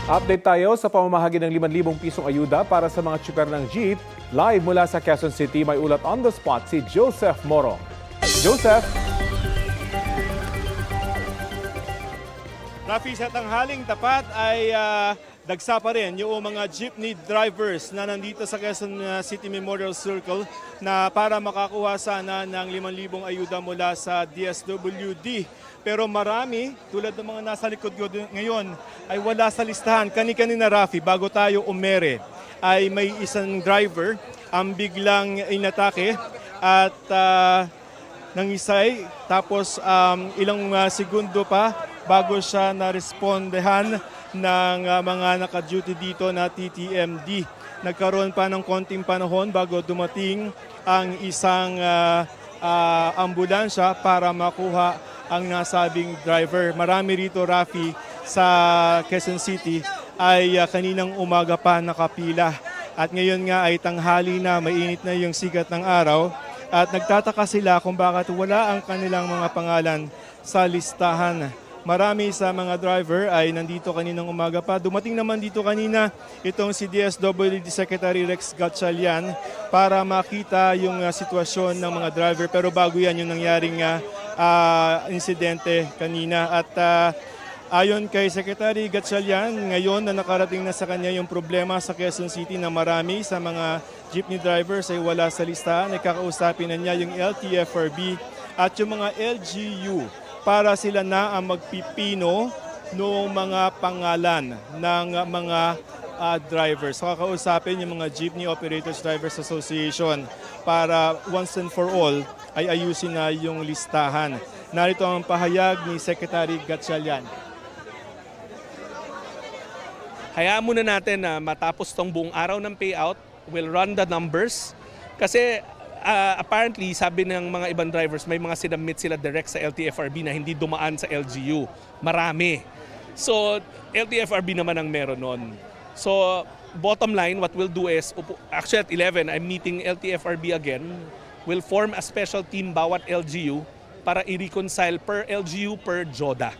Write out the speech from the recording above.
Update tayo sa pamamahagi ng 5,000 pisong ayuda para sa mga tsuper ng jeep. Live mula sa Quezon City, may ulat on the spot si Joseph Moro. Joseph! Rafi, sa tanghaling tapat ay dagsa pa rin yung mga jeepney drivers na nandito sa Quezon City Memorial Circle na para makakuha sana ng 5,000 ayuda mula sa DSWD. Pero marami, tulad ng mga nasa likod ko ngayon, ay wala sa listahan. Kani-kanina, Rafi, bago tayo umere, ay may isang driver ang biglang inatake at nangisay. Tapos ilang segundo pa bago siya na-respondehan ng mga naka-duty dito na TTMD. Nagkaroon pa ng konting panahon bago dumating ang isang ambulansya para makuha ang nasabing driver. Marami rito, Rafi, sa Quezon City ay kaninang umaga pa nakapila. At ngayon nga ay tanghali na, mainit na yung sikat ng araw. At nagtataka sila kung bakit wala ang kanilang mga pangalan sa listahan. Marami sa mga driver ay nandito kaninang umaga pa. Dumating naman dito kanina itong si DSWD Secretary Rex Gatchalian para makita yung sitwasyon ng mga driver. Pero bago yan yung nangyaring insidente kanina. At ayon kay Secretary Gatchalian, ngayon na nakarating na sa kanya yung problema sa Quezon City na marami sa mga jeepney drivers ay wala sa listahan. Nakakausapin na niya yung LTFRB at yung mga LGU para sila na ang magpipino ng mga pangalan ng mga drivers. So, kakausapin yung mga Jeepney Operators Drivers Association para once and for all ay ayusin na yung listahan. Narito ang pahayag ni Secretary Gatchalian. Hayaan muna natin na matapos tong buong araw ng payout, we'll run the numbers. Kasi apparently, sabi ng mga ibang drivers, may mga sinabmit sila direct sa LTFRB na hindi dumaan sa LGU. Marami. So, LTFRB naman ang meron nun. So, bottom line, what we'll do is, actually at 11, I'm meeting LTFRB again. We'll form a special team bawat LGU para i-reconcile per LGU per JODA.